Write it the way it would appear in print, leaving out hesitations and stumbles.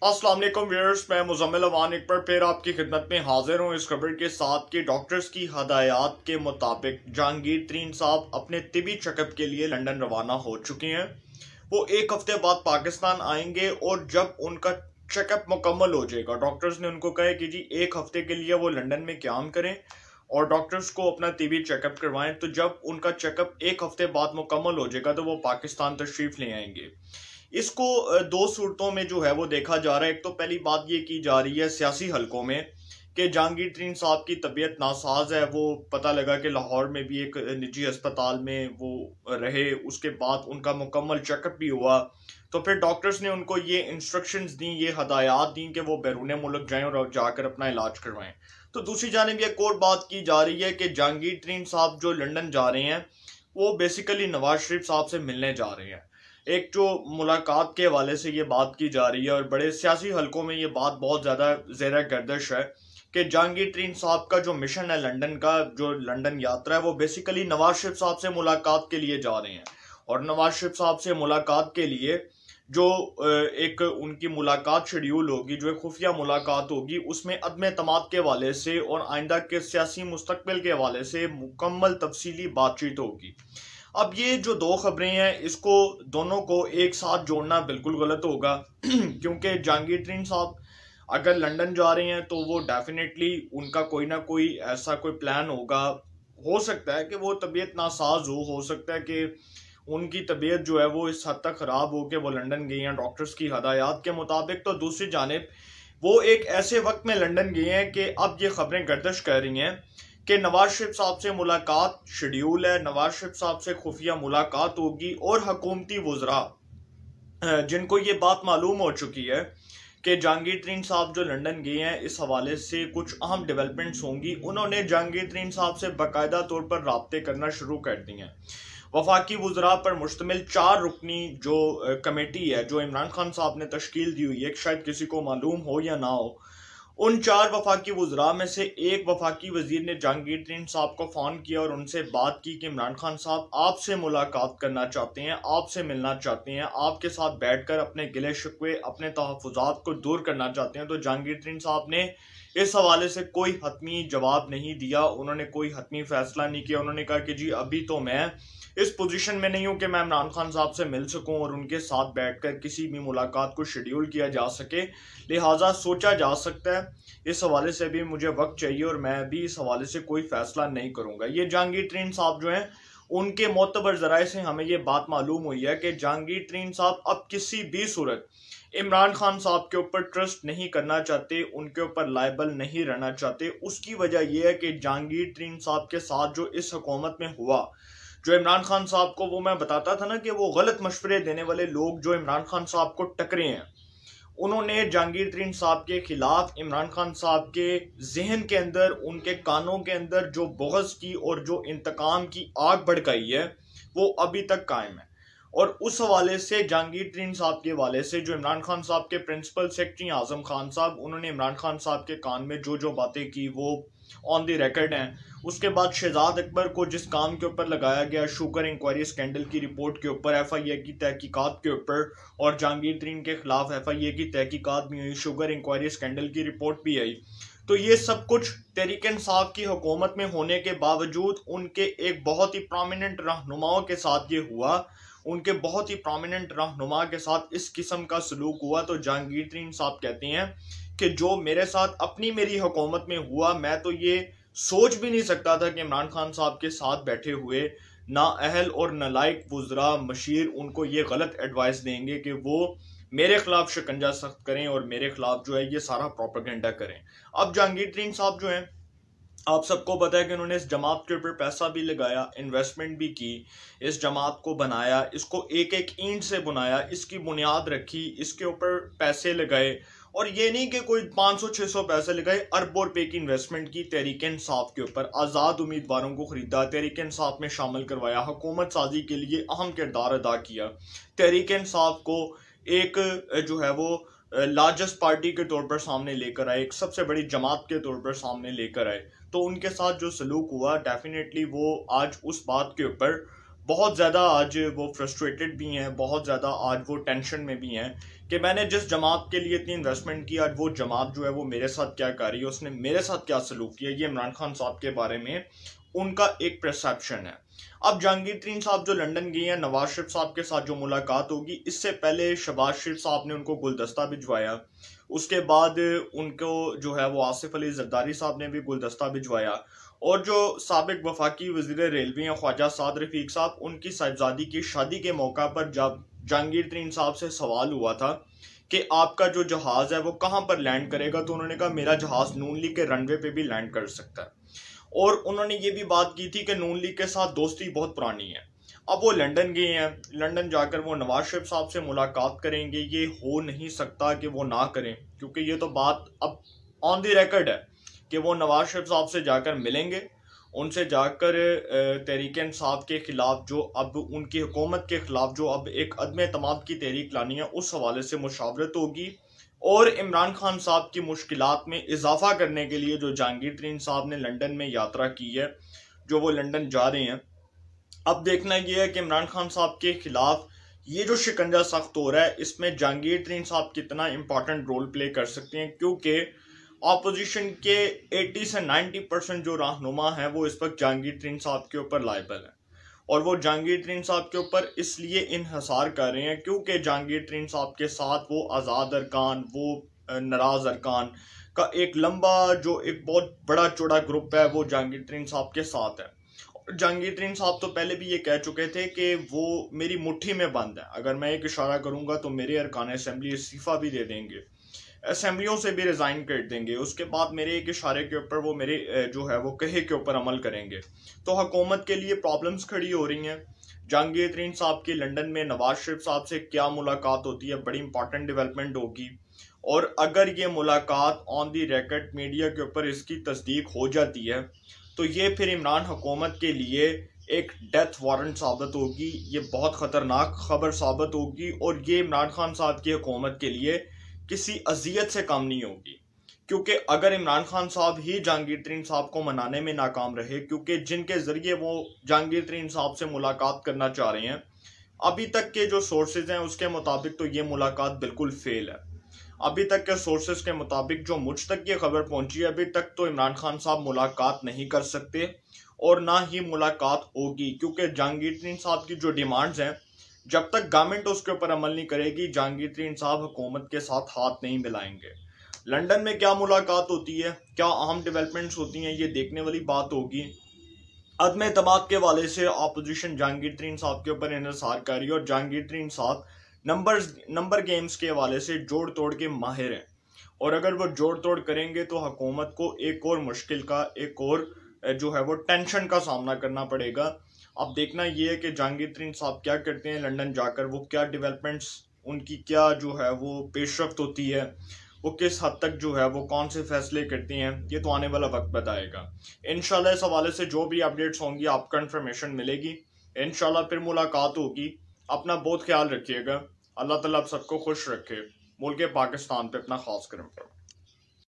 अस्सलाम वालेकुम व्यूअर्स, मैं मुज़म्मिल अवान एक बार फिर आपकी खिदमत में हाजिर हूँ इस खबर के साथ कि डॉक्टर्स की हदायत के मुताबिक जहांगीर तरीन साहब अपने तिबी चेकअप के लिए लंदन रवाना हो चुके हैं। वो एक हफ्ते बाद पाकिस्तान आएंगे और जब उनका चेकअप मुकम्मल हो जाएगा, डॉक्टर्स ने उनको कहा कि जी एक हफ्ते के लिए वो लंदन में क़याम करें और डॉक्टर्स को अपना टीबी चेकअप करवाएं। तो जब उनका चेकअप एक हफ्ते बाद मुकम्मल हो जाएगा तो वो पाकिस्तान तशरीफ ले आएंगे। इसको दो सूरतों में जो है वो देखा जा रहा है। एक तो पहली बात ये की जा रही है सियासी हलकों में कि जहांगीर तरीन साहब की तबीयत नासाज है। वो पता लगा कि लाहौर में भी एक निजी अस्पताल में वो रहे, उसके बाद उनका मुकम्मल चेकअप भी हुआ। तो फिर डॉक्टर्स ने उनको ये इंस्ट्रक्शंस दी, ये हदायत दी कि वो बैरून मुल्क जाएं और जाकर अपना इलाज करवाएं। तो दूसरी जानिब एक और बात की जा रही है कि जहांगीर तरीन साहब जो लंदन जा रहे हैं वो बेसिकली नवाज शरीफ साहब से मिलने जा रहे हैं। एक जो मुलाकात के हवाले से ये बात की जा रही है और बड़े सियासी हलकों में ये बात बहुत ज़्यादा ज़ेर गर्दिश है कि जहांगीर तरीन साहब का जो मिशन है लंदन का, जो लंदन यात्रा है, वो बेसिकली नवाज शरीफ साहब से मुलाकात के लिए जा रहे हैं। और नवाज शरीफ साहब से मुलाकात के लिए जो एक उनकी मुलाकात शेड्यूल होगी, जो एक खुफिया मुलाकात होगी, उसमें अदम एतमाद के हवाले से और आइंदा के सियासी मुस्तकबिल के हवाले से मुकम्मल तफसीली बातचीत होगी। अब ये जो दो खबरें हैं, इसको दोनों को एक साथ जोड़ना बिल्कुल गलत होगा क्योंकि जहांगीर तरीन साहब अगर लंदन जा रहे हैं तो वो डेफिनेटली उनका कोई ना कोई ऐसा कोई प्लान होगा। हो सकता है कि वो तबीयत नासाज हो सकता है कि उनकी तबीयत जो है वो इस हद तक ख़राब हो कि वो लंदन गई हैं डॉक्टर्स की हदायत के मुताबिक। तो दूसरी जानिब वो एक ऐसे वक्त में लंदन गए हैं कि अब ये खबरें गर्दिश कर रही हैं कि नवाज शरीफ साहब से मुलाकात शेड्यूल है, नवाज शरीफ साहब से खुफिया मुलाकात होगी और हकूमती वज़रा जिनको ये बात मालूम हो चुकी है कि जहांगीर तरीन साहब जो लंदन गए हैं, इस हवाले से कुछ अहम डेवलपमेंट्स होंगी। उन्होंने जहांगीर तरीन साहब से बाकायदा तौर पर राब्ते करना शुरू कर दिए हैं। वफाकी वज़रा पर मुश्तमिल 4 रुकनी जो कमेटी है, जो इमरान खान साहब ने तश्कील दी हुई है, शायद किसी को मालूम हो या ना हो, उन 4 वफाकी वज़रा में से एक वफाकी वज़ीर ने जहांगीर तरीन साहब को फ़ोन किया और उनसे बात की कि इमरान खान साहब आपसे मुलाकात करना चाहते हैं, आपसे मिलना चाहते हैं, आपके साथ बैठकर अपने गिले शिकवे, अपने तहफ़्फ़ुज़ात को दूर करना चाहते हैं। तो जहांगीर तरीन साहब ने इस हवाले से कोई हतमी जवाब नहीं दिया, उन्होंने कोई हतमी फ़ैसला नहीं किया। उन्होंने कहा कि जी अभी तो मैं इस पोजीशन में नहीं हूं कि मैं इमरान खान साहब से मिल सकूं और उनके साथ बैठकर किसी भी मुलाकात को शेड्यूल किया जा सके, लिहाजा सोचा जा सकता है। इस हवाले से भी मुझे वक्त चाहिए और मैं भी इस हवाले से कोई फैसला नहीं करूंगा। ये जहांगीर तरीन साहब जो हैं, उनके मोतबर ज़राए से हमें ये बात मालूम हुई है कि जहांगीर तरीन साहब अब किसी भी सूरत इमरान खान साहब के ऊपर ट्रस्ट नहीं करना चाहते, उनके ऊपर लायबल नहीं रहना चाहते। उसकी वजह यह है कि जहांगीर तरीन साहब के साथ जो इस हुकूमत में हुआ, जो इमरान खान साहब को, वो मैं बताता था ना कि वो गलत मशवरे देने वाले लोग जो इमरान खान साहब को टकरे हैं, उन्होंने जहांगीर तरीन साहब के खिलाफ इमरान खान साहब के जहन के अंदर, उनके कानों के अंदर जो बुग़्ज़ की और जो इंतकाम की आग भड़काई है, वो अभी तक कायम है। और उस हवाले से जहांगीर तरीन साहब के हवाले से जो इमरान खान साहब के प्रिंसिपल सेक्रेटरी आज़म खान साहब, उन्होंने इमरान खान साहब के कान में जो जो बातें की वो ऑन द रिकॉर्ड हैं। उसके बाद शहजाद अकबर को जिस काम के ऊपर लगाया गया, शुगर इंक्वायरी स्कैंडल की रिपोर्ट के ऊपर, FIA की तहकीकात के ऊपर, और जहांगीर तरीन के खिलाफ FIA की तहकीकात भी हुई, शुगर इंक्वायरी स्कैंडल की रिपोर्ट भी आई। तो ये सब कुछ तहरीक इंसाफ की हुकूमत में होने के बावजूद उनके एक बहुत ही प्रोमिनेंट रहनुमाओं के साथ ये हुआ, उनके बहुत ही प्रोमिनेंट रहनुमा के साथ इस किस्म का सलूक हुआ। तो जहांगीर तरीन साहब कहते हैं कि जो मेरे साथ मेरी हुकूमत में हुआ, मैं तो ये सोच भी नहीं सकता था कि इमरान खान साहब के साथ बैठे हुए नाअहल और नालायक वज़रा मशीर उनको ये गलत एडवाइस देंगे कि वो मेरे खिलाफ शिकंजा सख्त करें और मेरे खिलाफ जो है ये सारा प्रोपेगेंडा करें। अब जहांगीर तरीन साहब जो हैं, आप सबको पता है कि उन्होंने इस जमात के ऊपर पैसा भी लगाया, इन्वेस्टमेंट भी की, इस जमात को बनाया, इसको एक एक ईंट से बुनाया, इसकी बुनियाद रखी, इसके ऊपर पैसे लगाए। और ये नहीं कि कोई 500-600 पैसे लगाए, अरबों रुपए की इन्वेस्टमेंट की तहरीक इंसाफ के ऊपर, आज़ाद उम्मीदवारों को ख़रीदा, तहरीक इंसाफ में शामिल करवाया, हुकूमत साजी के लिए अहम किरदार अदा किया, तहरीक इंसाफ को एक जो है वो लार्जेस्ट पार्टी के तौर पर सामने लेकर आए, एक सबसे बड़ी जमात के तौर पर सामने लेकर आए। तो उनके साथ जो सलूक हुआ, डेफिनेटली वो आज उस बात के ऊपर बहुत ज़्यादा आज वो फ्रस्ट्रेटेड भी हैं, बहुत ज़्यादा आज वो टेंशन में भी हैं कि मैंने जिस जमात के लिए इतनी इन्वेस्टमेंट की, आज वो जमात जो है वो मेरे साथ क्या कर रही है, उसने मेरे साथ क्या सलूक किया। ये इमरान खान साहब के बारे में उनका एक परसेप्शन है। अब जहांगीर तरीन साहब जो लंदन गए हैं, नवाज शरीफ साहब के साथ जो मुलाकात होगी, इससे पहले शहबाज शरीफ साहब ने उनको गुलदस्ता भिजवाया, उसके बाद उनको जो है वो आसिफ अली जरदारी साहब ने भी गुलदस्ता भिजवाया, और जो साबिक वफाकी वजीर रेलवे हैं ख्वाजा साद रफीक साहब, उनकी साहिबजादी की शादी के मौका पर जब जहांगीर तरीन साहब से सवाल हुआ था कि आपका जो जहाज़ है वो कहाँ पर लैंड करेगा, तो उन्होंने कहा मेरा जहाज़ नून लीग के रनवे पे भी लैंड कर सकता है। और उन्होंने ये भी बात की थी कि नून लीग के साथ दोस्ती बहुत पुरानी है। अब वो लंदन गए हैं, लंदन जाकर वो नवाज शरीफ साहब से मुलाकात करेंगे, ये हो नहीं सकता कि वो ना करें, क्योंकि ये तो बात अब ऑन द रिकॉर्ड है कि वो नवाज शरीफ साहब से जाकर मिलेंगे, उनसे जाकर तहरीक इंसाफ के खिलाफ जो अब उनकी हुकूमत के खिलाफ जो अब एक अदम एतमाद की तहरीक लानी है, उस हवाले से मुशावरत होगी। और इमरान खान साहब की मुश्किलात में इजाफा करने के लिए जो जहांगीर तरीन साहब ने लंदन में यात्रा की है, जो वो लंदन जा रहे हैं, अब देखना यह है कि इमरान खान साहब के खिलाफ ये जो शिकंजा सख्त हो रहा है, इसमें जहांगीर तरीन साहब कितना इंपॉर्टेंट रोल प्ले कर सकते हैं, क्योंकि ऑपोजिशन के 80 से 90% जो रहनुमा है वो इस वक्त जहांगीर तरीन साहब के ऊपर लायबल है। और वो जहांगीर तरीन साहब के ऊपर इसलिए इन्हिसार कर रहे हैं क्योंकि जहांगीर तरीन साहब के साथ वो आज़ाद अरकान, वो नाराज अरकान का एक लंबा जो एक बहुत बड़ा चौड़ा ग्रुप है, वो जहांगीर तरीन साहब के साथ है। जहांगीर तरीन साहब तो पहले भी ये कह चुके थे कि वो मेरी मुट्ठी में बंद है, अगर मैं एक इशारा करूंगा तो मेरे अरकान असेंबली इस्तीफा भी दे देंगे, असेंबलियों से भी रिज़ाइन कर देंगे, उसके बाद मेरे एक इशारे के ऊपर वो मेरे जो है वो कहे के ऊपर अमल करेंगे। तो हुकूमत के लिए प्रॉब्लम्स खड़ी हो रही हैं। जहांगीर तरीन साहब की लंदन में नवाज शरीफ साहब से क्या मुलाकात होती है, बड़ी इंपॉर्टेंट डेवलपमेंट होगी। और अगर ये मुलाकात ऑन दी रिकॉर्ड मीडिया के ऊपर इसकी तस्दीक हो जाती है, तो ये फिर इमरान हुकूमत के लिए एक डेथ वारंट साबित होगी, ये बहुत ख़तरनाक खबर साबित होगी, और ये इमरान खान साहब की हुकूमत के लिए किसी अजियत से कम नहीं होगी। क्योंकि अगर इमरान खान साहब ही जहांगीर तरीन साहब को मनाने में नाकाम रहे, क्योंकि जिनके ज़रिए वो जहांगीर तरीन साहब से मुलाकात करना चाह रहे हैं, अभी तक के जो सोर्सेज हैं उसके मुताबिक तो ये मुलाकात बिल्कुल फेल है। अभी तक के सोर्सेज के मुताबिक जो मुझ तक ये खबर पहुंची है, अभी तक तो इमरान खान साहब मुलाकात नहीं कर सकते और ना ही मुलाकात होगी, क्योंकि जहांगीर तरीन साहब की जो डिमांड्स हैं, जब तक गवर्नमेंट उसके ऊपर अमल नहीं करेगी, जहांगीर तरीन साहब हुकूमत के साथ हाथ नहीं मिलाएंगे। लंदन में क्या मुलाकात होती है, क्या अहम डेवलपमेंट्स होती हैं, ये देखने वाली बात होगी। अदम एतमाद के वाले से अपोजिशन जहांगीर तरीन साहब के ऊपर इन्हिसार कर रही है, और जहांगीर तरीन साहब नंबर गेम्स के हवाले से जोड़ तोड़ के माहिर हैं, और अगर वो जोड़ तोड़ करेंगे तो हुकूमत को एक और मुश्किल का, एक और जो है वो टेंशन का सामना करना पड़ेगा। अब देखना ये है कि जहांगीर तरीन साहब क्या करते हैं लंदन जाकर, वो क्या डेवलपमेंट्स, उनकी क्या जो है वो पेशरफ्त होती है, वो किस हद तक जो है वो कौन से फैसले करती हैं, ये तो आने वाला वक्त बताएगा। इंशाल्लाह इस हवाले से जो भी अपडेट्स होंगी आपको इन्फॉर्मेशन मिलेगी। इंशाल्लाह फिर मुलाकात होगी। अपना बहुत ख्याल रखिएगा। अल्लाह ताला आप सबको खुश रखे। मुल्क पाकिस्तान पे अपना खास करम।